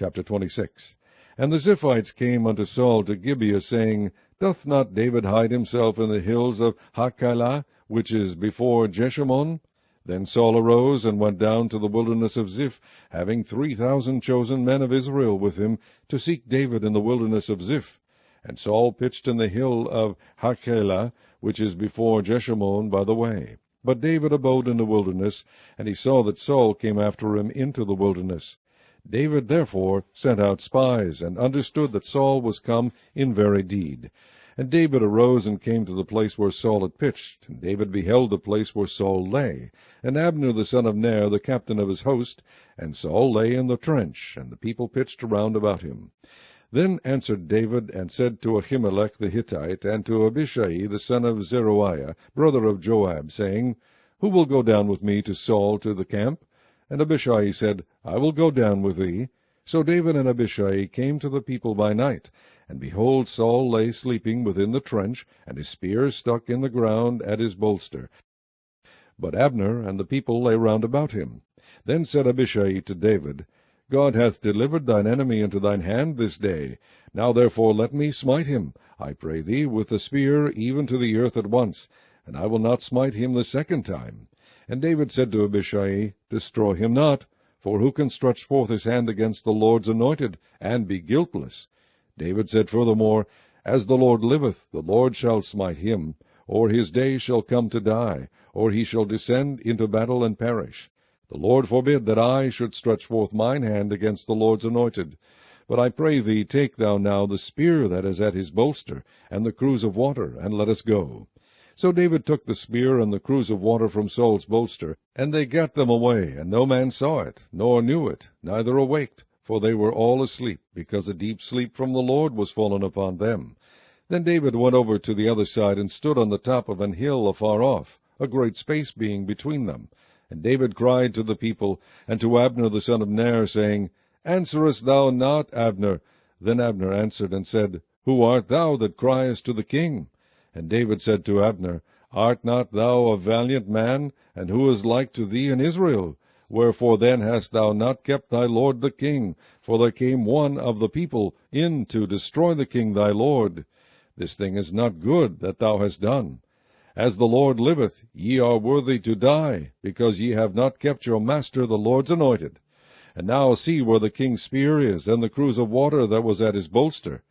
Chapter 26. And the Ziphites came unto Saul to Gibeah, saying, Doth not David hide himself in the hills of Hachilah, which is before Jeshimon? Then Saul arose and went down to the wilderness of Ziph, having 3,000 chosen men of Israel with him, to seek David in the wilderness of Ziph. And Saul pitched in the hill of Hachilah, which is before Jeshimon by the way. But David abode in the wilderness, and he saw that Saul came after him into the wilderness. David therefore sent out spies, and understood that Saul was come in very deed. And David arose and came to the place where Saul had pitched. And David beheld the place where Saul lay, and Abner the son of Ner, the captain of his host. And Saul lay in the trench, and the people pitched around about him. Then answered David, and said to Ahimelech the Hittite, and to Abishai the son of Zeruiah, brother of Joab, saying, Who will go down with me to Saul to the camp? And Abishai said, I will go down with thee. So David and Abishai came to the people by night. And behold, Saul lay sleeping within the trench, and his spear stuck in the ground at his bolster. But Abner and the people lay round about him. Then said Abishai to David, God hath delivered thine enemy into thine hand this day. Now therefore let me smite him, I pray thee, with the spear, even to the earth at once, and I will not smite him the second time. And David said to Abishai, Destroy him not, for who can stretch forth his hand against the Lord's anointed, and be guiltless? David said furthermore, As the Lord liveth, the Lord shall smite him, or his day shall come to die, or he shall descend into battle and perish. The Lord forbid that I should stretch forth mine hand against the Lord's anointed. But I pray thee, take thou now the spear that is at his bolster, and the cruse of water, and let us go. So David took the spear and the cruse of water from Saul's bolster, and they gat them away, and no man saw it, nor knew it, neither awaked, for they were all asleep, because a deep sleep from the Lord was fallen upon them. Then David went over to the other side, and stood on the top of an hill afar off, a great space being between them. And David cried to the people, and to Abner the son of Ner, saying, Answerest thou not, Abner? Then Abner answered and said, Who art thou that criest to the king? And David said to Abner, Art not thou a valiant man? And who is like to thee in Israel? Wherefore then hast thou not kept thy lord the king? For there came one of the people in to destroy the king thy lord. This thing is not good that thou hast done. As the Lord liveth, ye are worthy to die, because ye have not kept your master the Lord's anointed. And now see where the king's spear is, and the cruse of water that was at his bolster.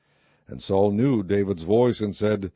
And Saul knew David's voice, and said,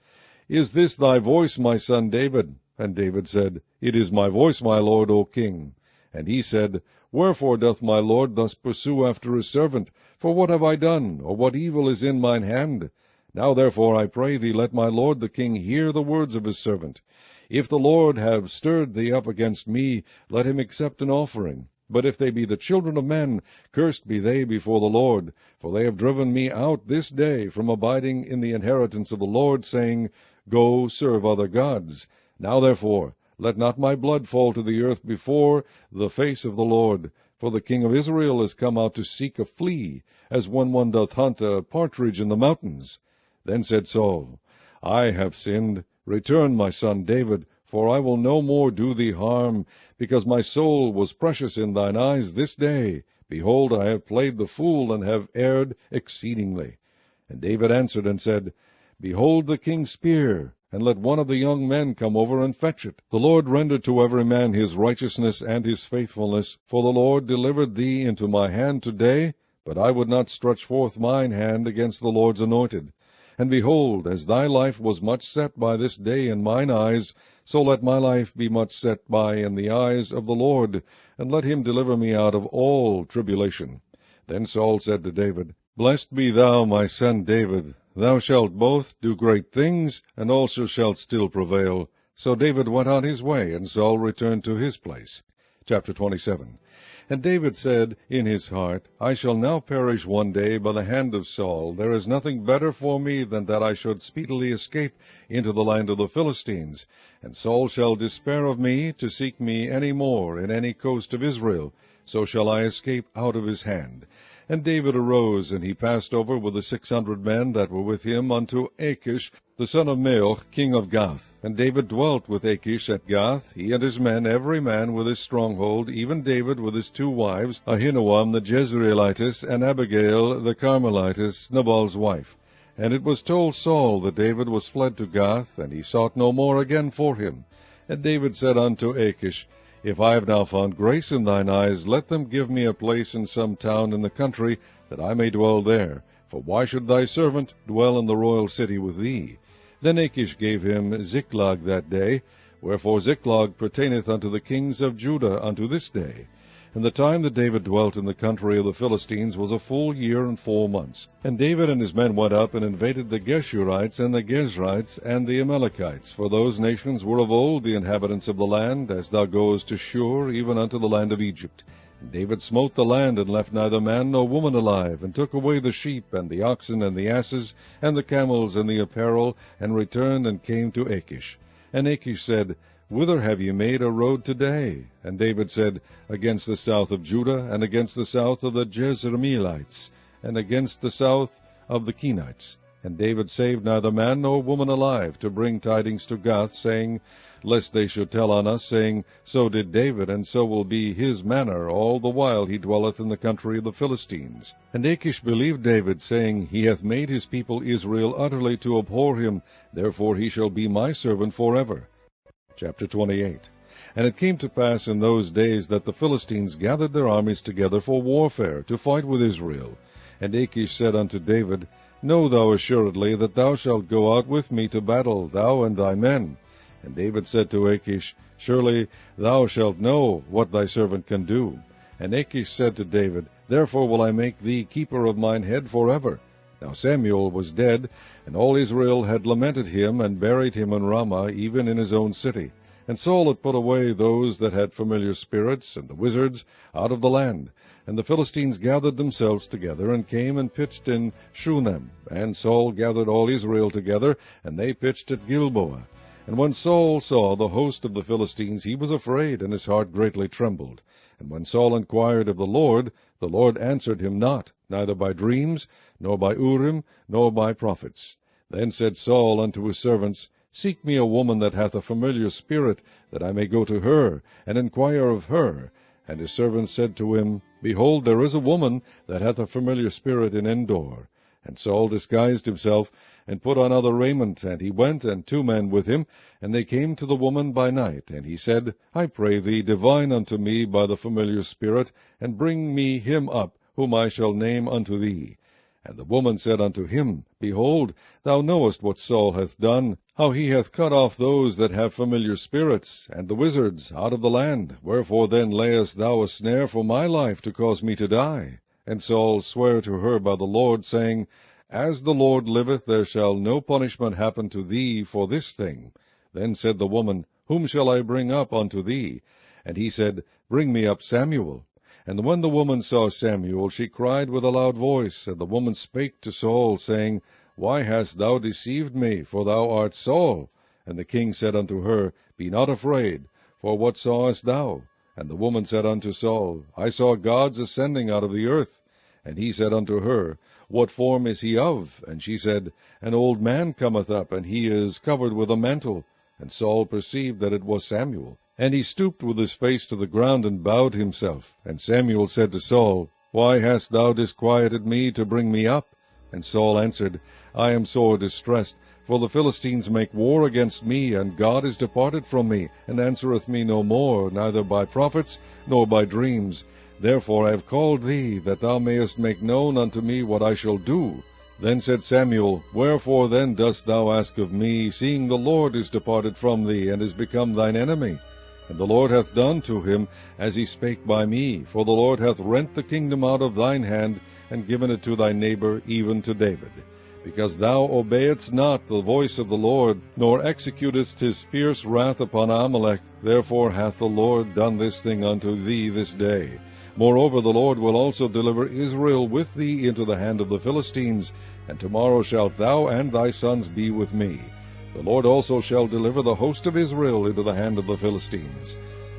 Is this thy voice, my son David? And David said, It is my voice, my lord, O king. And he said, Wherefore doth my lord thus pursue after his servant? For what have I done, or what evil is in mine hand? Now therefore, I pray thee, let my lord the king hear the words of his servant. If the Lord have stirred thee up against me, let him accept an offering. But if they be the children of men, cursed be they before the Lord. For they have driven me out this day from abiding in the inheritance of the Lord, saying, Go, serve other gods. Now therefore, let not my blood fall to the earth before the face of the Lord. For the king of Israel is come out to seek a flea, as when one doth hunt a partridge in the mountains. Then said Saul, I have sinned. Return, my son David, for I will no more do thee harm, because my soul was precious in thine eyes this day. Behold, I have played the fool, and have erred exceedingly. And David answered and said, Behold the king's spear, and let one of the young men come over and fetch it. The Lord render to every man his righteousness and his faithfulness, for the Lord delivered thee into my hand today, but I would not stretch forth mine hand against the Lord's anointed. And behold, as thy life was much set by this day in mine eyes, so let my life be much set by in the eyes of the Lord, and let him deliver me out of all tribulation. Then Saul said to David, Blessed be thou, my son David. Thou shalt both do great things, and also shalt still prevail. So David went on his way, and Saul returned to his place. Chapter 27. And David said in his heart, I shall now perish one day by the hand of Saul. There is nothing better for me than that I should speedily escape into the land of the Philistines. And Saul shall despair of me to seek me any more in any coast of Israel. So shall I escape out of his hand. And David arose, and he passed over with the 600 men that were with him unto Achish, the son of Maoch, king of Gath. And David dwelt with Achish at Gath, he and his men, every man with his stronghold, even David with his 2 wives, Ahinoam the Jezreelitess, and Abigail the Carmelitess, Nabal's wife. And it was told Saul that David was fled to Gath, and he sought no more again for him. And David said unto Achish, If I have now found grace in thine eyes, let them give me a place in some town in the country, that I may dwell there. For why should thy servant dwell in the royal city with thee? Then Achish gave him Ziklag that day, wherefore Ziklag pertaineth unto the kings of Judah unto this day. And the time that David dwelt in the country of the Philistines was a full year and 4 months. And David and his men went up and invaded the Geshurites and the Gezrites and the Amalekites, for those nations were of old the inhabitants of the land, as thou goest to Shur, even unto the land of Egypt. And David smote the land, and left neither man nor woman alive, and took away the sheep, and the oxen, and the asses, and the camels, and the apparel, and returned and came to Achish. And Achish said, Whither have ye made a road today? And David said, Against the south of Judah, and against the south of the Jezreelites, and against the south of the Kenites. And David saved neither man nor woman alive, to bring tidings to Gath, saying, Lest they should tell on us, saying, So did David, and so will be his manner, all the while he dwelleth in the country of the Philistines. And Achish believed David, saying, He hath made his people Israel utterly to abhor him, therefore he shall be my servant forever. Chapter 28. And it came to pass in those days that the Philistines gathered their armies together for warfare, to fight with Israel. And Achish said unto David, Know thou assuredly that thou shalt go out with me to battle, thou and thy men. And David said to Achish, Surely thou shalt know what thy servant can do. And Achish said to David, Therefore will I make thee keeper of mine head forever. Now Samuel was dead, and all Israel had lamented him, and buried him in Ramah, even in his own city. And Saul had put away those that had familiar spirits, and the wizards, out of the land. And the Philistines gathered themselves together, and came and pitched in Shunem. And Saul gathered all Israel together, and they pitched at Gilboa. And when Saul saw the host of the Philistines, he was afraid, and his heart greatly trembled. And when Saul inquired of the Lord answered him not, neither by dreams, nor by Urim, nor by prophets. Then said Saul unto his servants, Seek me a woman that hath a familiar spirit, that I may go to her, and inquire of her. And his servants said to him, Behold, there is a woman that hath a familiar spirit in Endor. And Saul disguised himself, and put on other raiment, and he went, and 2 men with him, and they came to the woman by night. And he said, I pray thee, divine unto me by the familiar spirit, and bring me him up, whom I shall name unto thee. And the woman said unto him, Behold, thou knowest what Saul hath done, how he hath cut off those that have familiar spirits, and the wizards, out of the land. Wherefore then layest thou a snare for my life, to cause me to die? And Saul sware to her by the Lord, saying, As the Lord liveth, there shall no punishment happen to thee for this thing. Then said the woman, Whom shall I bring up unto thee? And he said, Bring me up Samuel. And when the woman saw Samuel, she cried with a loud voice. And the woman spake to Saul, saying, Why hast thou deceived me? For thou art Saul. And the king said unto her, Be not afraid, for what sawest thou? And the woman said unto Saul, I saw gods ascending out of the earth. And he said unto her, What form is he of? And she said, An old man cometh up, and he is covered with a mantle. And Saul perceived that it was Samuel. And he stooped with his face to the ground, and bowed himself. And Samuel said to Saul, Why hast thou disquieted me to bring me up? And Saul answered, I am sore distressed, for the Philistines make war against me, and God is departed from me, and answereth me no more, neither by prophets, nor by dreams. Therefore I have called thee, that thou mayest make known unto me what I shall do. Then said Samuel, Wherefore then dost thou ask of me, seeing the Lord is departed from thee, and is become thine enemy? And the Lord hath done to him as he spake by me, for the Lord hath rent the kingdom out of thine hand, and given it to thy neighbor, even to David. Because thou obeyedst not the voice of the Lord, nor executedst his fierce wrath upon Amalek, therefore hath the Lord done this thing unto thee this day. Moreover, the Lord will also deliver Israel with thee into the hand of the Philistines, and tomorrow shalt thou and thy sons be with me. The Lord also shall deliver the host of Israel into the hand of the Philistines.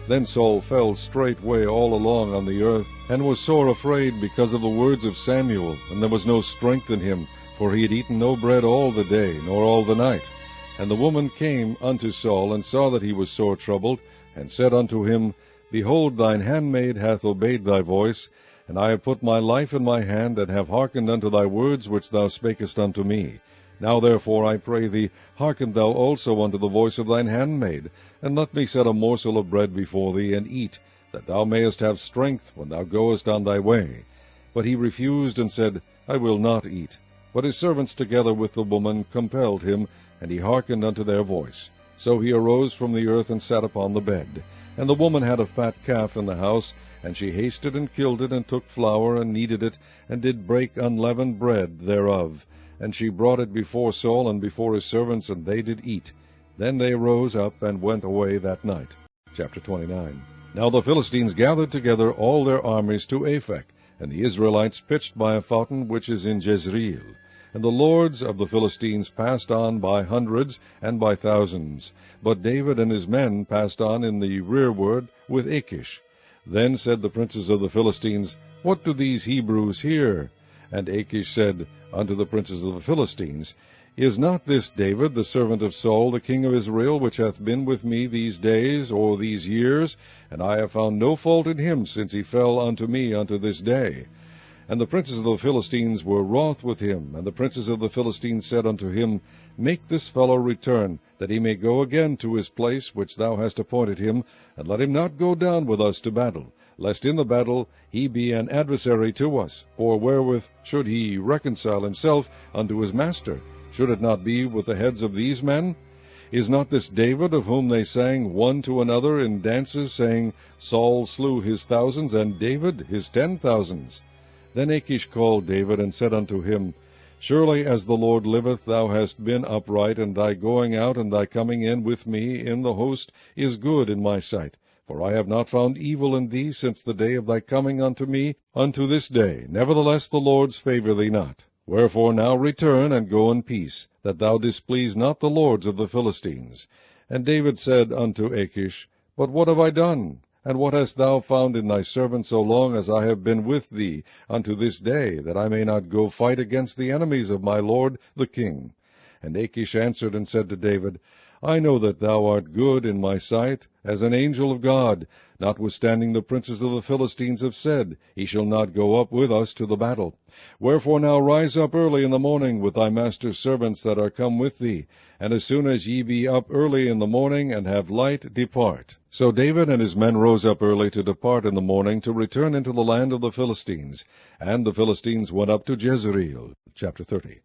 Then Saul fell straightway all along on the earth, and was sore afraid because of the words of Samuel, and there was no strength in him, for he had eaten no bread all the day, nor all the night. And the woman came unto Saul, and saw that he was sore troubled, and said unto him, Behold, thine handmaid hath obeyed thy voice, and I have put my life in my hand, and have hearkened unto thy words which thou spakest unto me. Now therefore, I pray thee, hearken thou also unto the voice of thine handmaid, and let me set a morsel of bread before thee, and eat, that thou mayest have strength when thou goest on thy way. But he refused, and said, I will not eat. But his servants together with the woman compelled him, and he hearkened unto their voice. So he arose from the earth, and sat upon the bed. And the woman had a fat calf in the house, and she hasted and killed it, and took flour, and kneaded it, and did break unleavened bread thereof. And she brought it before Saul and before his servants, and they did eat. Then they rose up and went away that night. Chapter 29. Now the Philistines gathered together all their armies to Aphek, and the Israelites pitched by a fountain which is in Jezreel. And the lords of the Philistines passed on by hundreds and by thousands. But David and his men passed on in the rearward with Achish. Then said the princes of the Philistines, What do these Hebrews here? And Achish said unto the princes of the Philistines, Is not this David, the servant of Saul, the king of Israel, which hath been with me these days, or these years? And I have found no fault in him, since he fell unto me unto this day. And the princes of the Philistines were wroth with him. And the princes of the Philistines said unto him, Make this fellow return, that he may go again to his place which thou hast appointed him, and let him not go down with us to battle, lest in the battle he be an adversary to us. For wherewith should he reconcile himself unto his master? Should it not be with the heads of these men? Is not this David, of whom they sang one to another in dances, saying, Saul slew his thousands, and David his 10,000s? Then Achish called David, and said unto him, Surely as the Lord liveth, thou hast been upright, and thy going out and thy coming in with me in the host is good in my sight. For I have not found evil in thee since the day of thy coming unto me unto this day. Nevertheless the lords favour thee not. Wherefore now return, and go in peace, that thou displease not the lords of the Philistines. And David said unto Achish, But what have I done? And what hast thou found in thy servant so long as I have been with thee unto this day, that I may not go fight against the enemies of my lord the king? And Achish answered and said to David, I know that thou art good in my sight, as an angel of God, notwithstanding the princes of the Philistines have said, He shall not go up with us to the battle. Wherefore now rise up early in the morning with thy master's servants that are come with thee, and as soon as ye be up early in the morning, and have light, depart. So David and his men rose up early to depart in the morning, to return into the land of the Philistines. And the Philistines went up to Jezreel. Chapter 30.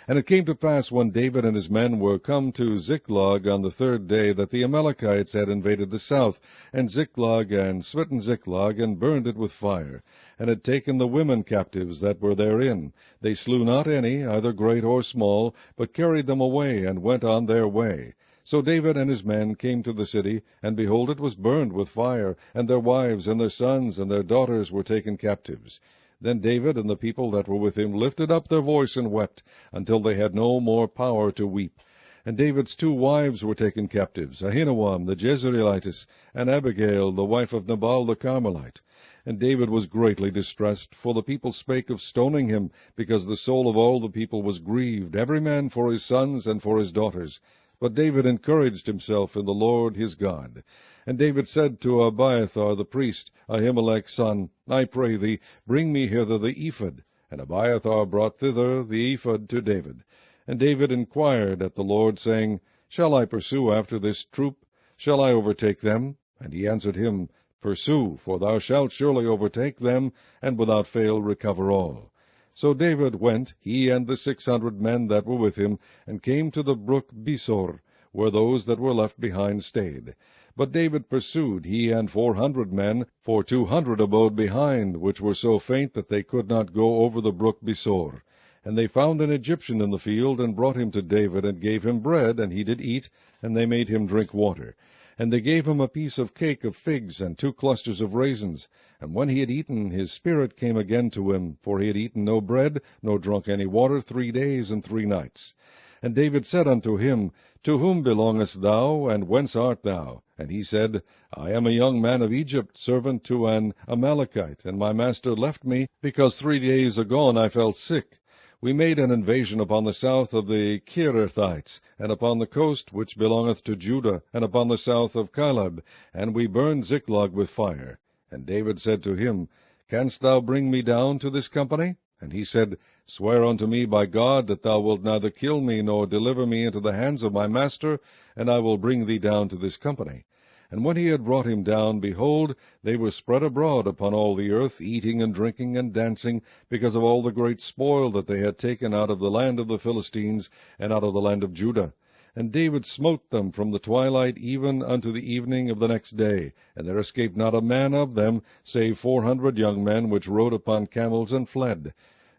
And it came to pass, when David and his men were come to Ziklag on the third day, that the Amalekites had invaded the south, and Ziklag, and smitten Ziklag, and burned it with fire, and had taken the women captives that were therein. They slew not any, either great or small, but carried them away, and went on their way. So David and his men came to the city, and behold, it was burned with fire, and their wives, and their sons, and their daughters were taken captives. Then David and the people that were with him lifted up their voice and wept, until they had no more power to weep. And David's 2 wives were taken captives, Ahinoam the Jezreelitess, and Abigail the wife of Nabal the Carmelite. And David was greatly distressed, for the people spake of stoning him, because the soul of all the people was grieved, every man for his sons and for his daughters. But David encouraged himself in the Lord his God. And David said to Abiathar the priest, Ahimelech's son, I pray thee, bring me hither the ephod. And Abiathar brought thither the ephod to David. And David inquired at the Lord, saying, Shall I pursue after this troop? Shall I overtake them? And he answered him, Pursue, for thou shalt surely overtake them, and without fail recover all. So David went, he and the 600 men that were with him, and came to the brook Besor, where those that were left behind stayed. But David pursued, he and 400 men, for 200 abode behind, which were so faint that they could not go over the brook Besor. And they found an Egyptian in the field, and brought him to David, and gave him bread, and he did eat, and they made him drink water. And they gave him a piece of cake of figs, and 2 clusters of raisins. And when he had eaten, his spirit came again to him, for he had eaten no bread, nor drunk any water 3 days and 3 nights. And David said unto him, To whom belongest thou, and whence art thou? And he said, I am a young man of Egypt, servant to an Amalekite, and my master left me, because 3 days agone I fell sick. We made an invasion upon the south of the Cherethites, and upon the coast which belongeth to Judah, and upon the south of Caleb, and we burned Ziklag with fire. And David said to him, Canst thou bring me down to this company? And he said, Swear unto me by God that thou wilt neither kill me, nor deliver me into the hands of my master, and I will bring thee down to this company. And when he had brought him down, behold, they were spread abroad upon all the earth, eating and drinking and dancing, because of all the great spoil that they had taken out of the land of the Philistines, and out of the land of Judah. And David smote them from the twilight even unto the evening of the next day, and there escaped not a man of them, save 400 young men, which rode upon camels and fled.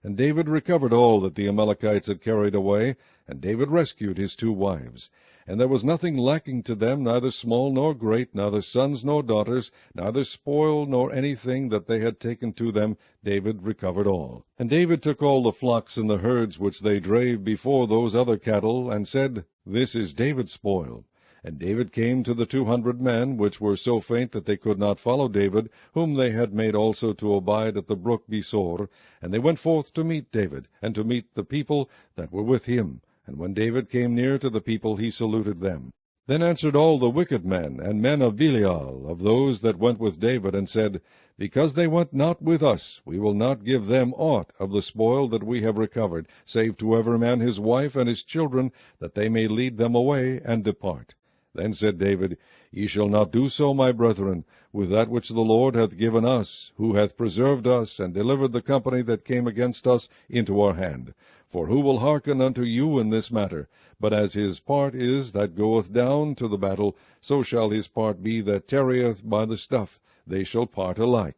And David recovered all that the Amalekites had carried away, and David rescued his 2 wives. And there was nothing lacking to them, neither small nor great, neither sons nor daughters, neither spoil nor anything that they had taken to them. David recovered all. And David took all the flocks and the herds which they drave before those other cattle, and said, This is David's spoil. And David came to the 200 men, which were so faint that they could not follow David, whom they had made also to abide at the brook Besor. And they went forth to meet David, and to meet the people that were with him. And when David came near to the people, he saluted them. Then answered all the wicked men, and men of Belial, of those that went with David, and said, Because they went not with us, we will not give them aught of the spoil that we have recovered, save to every man his wife and his children, that they may lead them away and depart. Then said David, Ye shall not do so, my brethren, with that which the Lord hath given us, who hath preserved us, and delivered the company that came against us into our hand. For who will hearken unto you in this matter? But as his part is that goeth down to the battle, so shall his part be that tarrieth by the stuff. They shall part alike.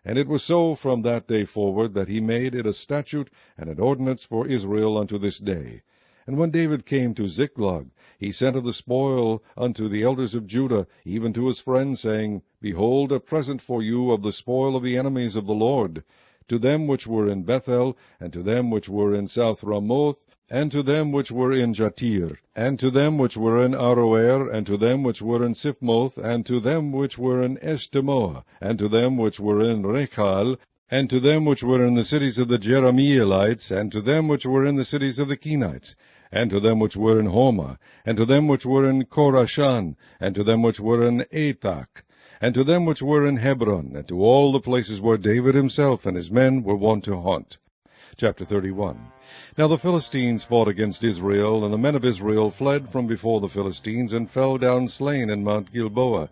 And it was so from that day forward, that he made it a statute and an ordinance for Israel unto this day. And when David came to Ziklag, he sent of the spoil unto the elders of Judah, even to his friends, saying, Behold, a present for you of the spoil of the enemies of the Lord. To them which were in Bethel, and to them which were in South Ramoth, and to them which were in Jatir, and to them which were in Aroer, and to them which were in Siphmoth, and to them which were in Eshtemoa, and to them which were in Rechal, and to them which were in the cities of the Jerahmeelites, and to them which were in the cities of the Kenites, and to them which were in Homa, and to them which were in Korashan, and to them which were in Atak, and to them which were in Hebron, and to all the places where David himself and his men were wont to haunt. Chapter 31. Now the Philistines fought against Israel, and the men of Israel fled from before the Philistines, and fell down slain in Mount Gilboa.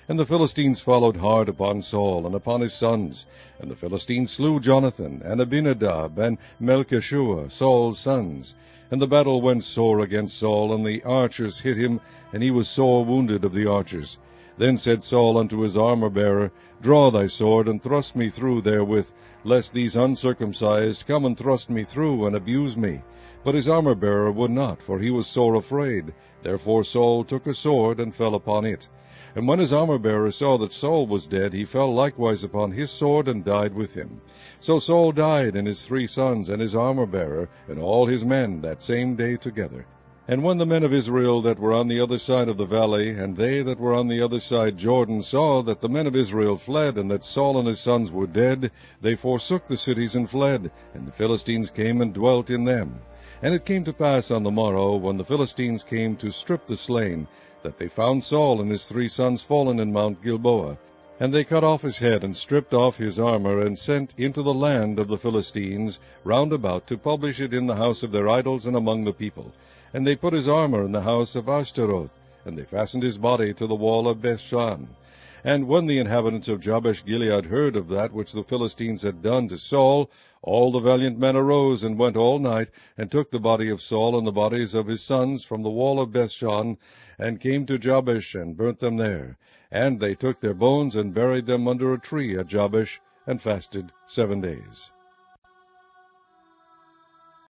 And the Philistines followed hard upon Saul, and upon his sons. And the Philistines slew Jonathan, and Abinadab, and Melchishua, Saul's sons. And the battle went sore against Saul, and the archers hit him, and he was sore wounded of the archers. Then said Saul unto his armor-bearer, Draw thy sword, and thrust me through therewith, lest these uncircumcised come and thrust me through, and abuse me. But his armor-bearer would not, for he was sore afraid. Therefore Saul took a sword, and fell upon it. And when his armor-bearer saw that Saul was dead, he fell likewise upon his sword, and died with him. So Saul died, and his 3 sons, and his armor-bearer, and all his men, that same day together. And when the men of Israel that were on the other side of the valley, and they that were on the other side Jordan, saw that the men of Israel fled, and that Saul and his sons were dead, they forsook the cities and fled, and the Philistines came and dwelt in them. And it came to pass on the morrow, when the Philistines came to strip the slain, that they found Saul and his 3 sons fallen in Mount Gilboa. And they cut off his head, and stripped off his armor, and sent into the land of the Philistines round about to publish it in the house of their idols and among the people. And they put his armor in the house of Ashtaroth, and they fastened his body to the wall of Bethshan. And when the inhabitants of Jabesh-Gilead heard of that which the Philistines had done to Saul, all the valiant men arose, and went all night, and took the body of Saul and the bodies of his sons from the wall of Bethshan, and came to Jabesh, and burnt them there. And they took their bones, and buried them under a tree at Jabesh, and fasted 7 days.